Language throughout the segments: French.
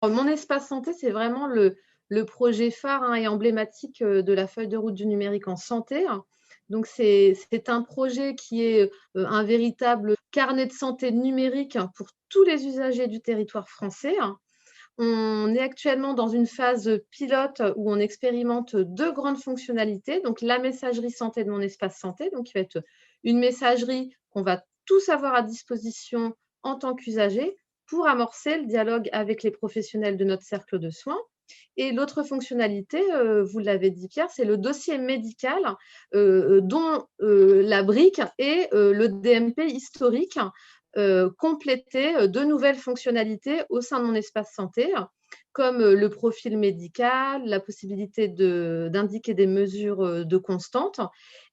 mon espace santé, c'est vraiment le projet phare, hein, et emblématique de la feuille de route du numérique en santé. Donc, c'est un projet qui est un véritable carnet de santé numérique pour tous les usagers du territoire français. On est actuellement dans une phase pilote où on expérimente deux grandes fonctionnalités. Donc, la messagerie santé de mon espace santé, donc qui va être une messagerie qu'on va tous avoir à disposition en tant qu'usager pour amorcer le dialogue avec les professionnels de notre cercle de soins. Et l'autre fonctionnalité, vous l'avez dit Pierre, c'est le dossier médical dont la brique est le DMP historique, compléter de nouvelles fonctionnalités au sein de mon espace santé, comme le profil médical, la possibilité d'indiquer des mesures de constante.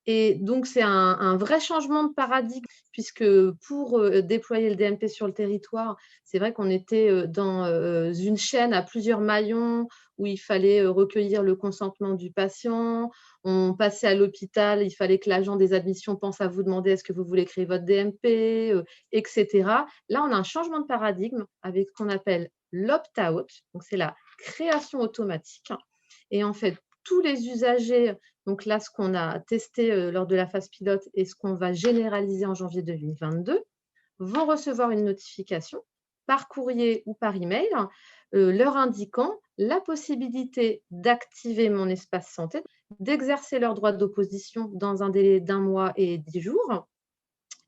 Et donc, c'est un vrai changement de paradigme, puisque pour déployer le DMP sur le territoire, c'est vrai qu'on était dans une chaîne à plusieurs maillons où il fallait recueillir le consentement du patient. On passait à l'hôpital, il fallait que l'agent des admissions pense à vous demander est-ce que vous voulez créer votre DMP, etc. Là, on a un changement de paradigme avec ce qu'on appelle l'opt-out, donc c'est la création automatique. Et en fait, tous les usagers, donc là, ce qu'on a testé lors de la phase pilote et ce qu'on va généraliser en janvier 2022, vont recevoir une notification par courrier ou par email leur indiquant la possibilité d'activer mon espace santé, d'exercer leur droit d'opposition dans un délai d'1 mois et 10 jours.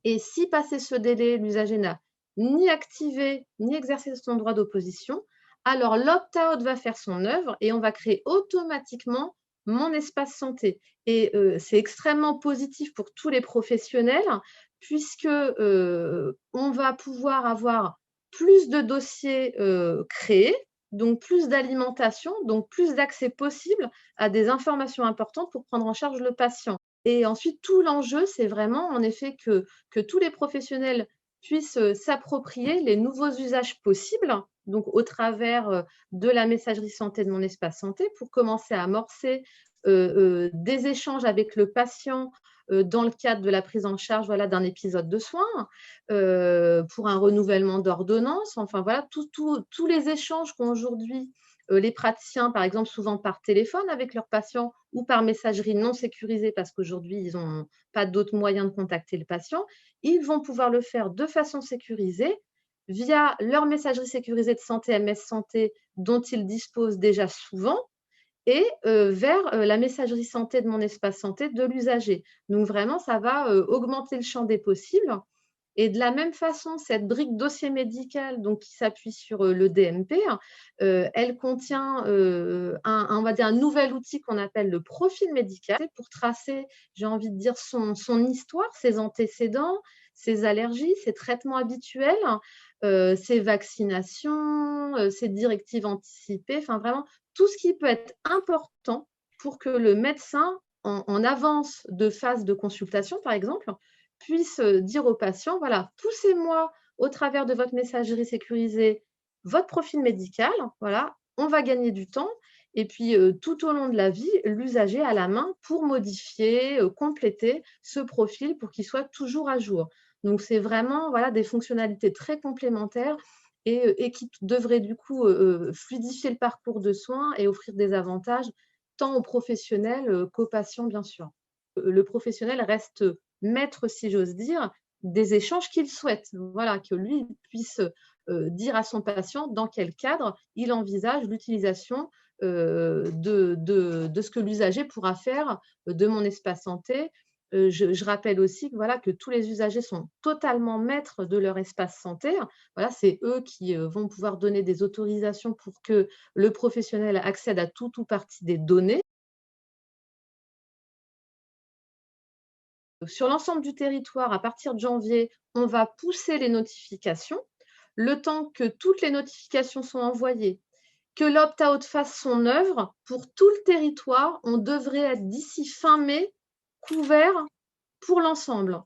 Et si passé ce délai, l'usager n'a ni activé ni exercé son droit d'opposition, alors l'opt-out va faire son œuvre et on va créer automatiquement mon espace santé. Et c'est extrêmement positif pour tous les professionnels puisque on va pouvoir avoir plus de dossiers créés, donc plus d'alimentation, donc plus d'accès possible à des informations importantes pour prendre en charge le patient. Et ensuite, tout l'enjeu, c'est vraiment en effet que tous les professionnels puissent s'approprier les nouveaux usages possibles, donc au travers de la messagerie santé de mon espace santé, pour commencer à amorcer des échanges avec le patient dans le cadre de la prise en charge, voilà, d'un épisode de soins, pour un renouvellement d'ordonnance. Enfin voilà, tous les échanges qu'aujourd'hui les praticiens, par exemple, souvent par téléphone avec leurs patients ou par messagerie non sécurisée parce qu'aujourd'hui, ils n'ont pas d'autres moyens de contacter le patient, ils vont pouvoir le faire de façon sécurisée via leur messagerie sécurisée de santé MS Santé dont ils disposent déjà souvent et vers la messagerie santé de mon espace santé de l'usager. Donc vraiment, ça va augmenter le champ des possibles. Et de la même façon, cette brique dossier médical donc, qui s'appuie sur le DMP, elle contient on va dire un nouvel outil qu'on appelle le profil médical pour tracer, j'ai envie de dire, son histoire, ses antécédents, ses allergies, ses traitements habituels, ses vaccinations, ses directives anticipées, enfin vraiment tout ce qui peut être important pour que le médecin, en avance de phase de consultation, par exemple, puisse dire au patient, voilà, poussez-moi au travers de votre messagerie sécurisée votre profil médical, voilà, on va gagner du temps. Et puis, tout au long de la vie, l'usager a la main pour modifier, compléter ce profil pour qu'il soit toujours à jour. Donc, c'est vraiment voilà, des fonctionnalités très complémentaires et qui devraient du coup fluidifier le parcours de soins et offrir des avantages tant aux professionnels qu'aux patients, bien sûr. Le professionnel reste maître, si j'ose dire, des échanges qu'il souhaite. Voilà, que lui puisse dire à son patient dans quel cadre il envisage l'utilisation de ce que l'usager pourra faire de mon espace santé. Je rappelle aussi que, voilà, que tous les usagers sont totalement maîtres de leur espace santé. Voilà, c'est eux qui vont pouvoir donner des autorisations pour que le professionnel accède à tout ou partie des données. Sur l'ensemble du territoire, à partir de janvier, on va pousser les notifications. Le temps que toutes les notifications sont envoyées, que l'opt-out fasse son œuvre, pour tout le territoire, on devrait être d'ici fin mai couvert pour l'ensemble.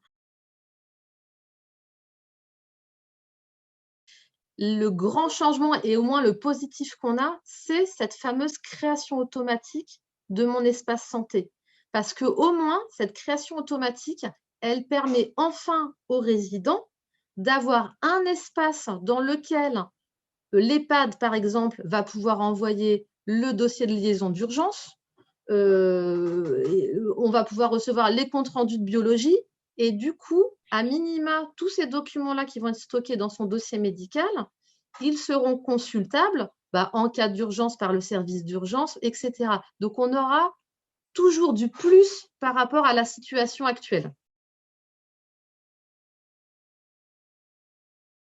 Le grand changement et au moins le positif qu'on a, c'est cette fameuse création automatique de mon espace santé. Parce qu'au moins, cette création automatique, elle permet enfin aux résidents d'avoir un espace dans lequel L'EHPAD, par exemple, va pouvoir envoyer le dossier de liaison d'urgence. On va pouvoir recevoir les comptes rendus de biologie. Et du coup, à minima, tous ces documents-là qui vont être stockés dans son dossier médical, ils seront consultables en cas d'urgence par le service d'urgence, etc. Donc, on aura toujours du plus par rapport à la situation actuelle.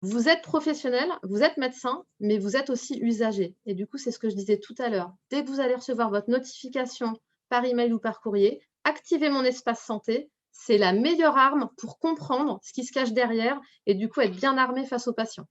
Vous êtes professionnel, vous êtes médecin, mais vous êtes aussi usager. Et du coup, c'est ce que je disais tout à l'heure. Dès que vous allez recevoir votre notification par email ou par courrier, activez mon espace santé. C'est la meilleure arme pour comprendre ce qui se cache derrière et du coup être bien armé face aux patients.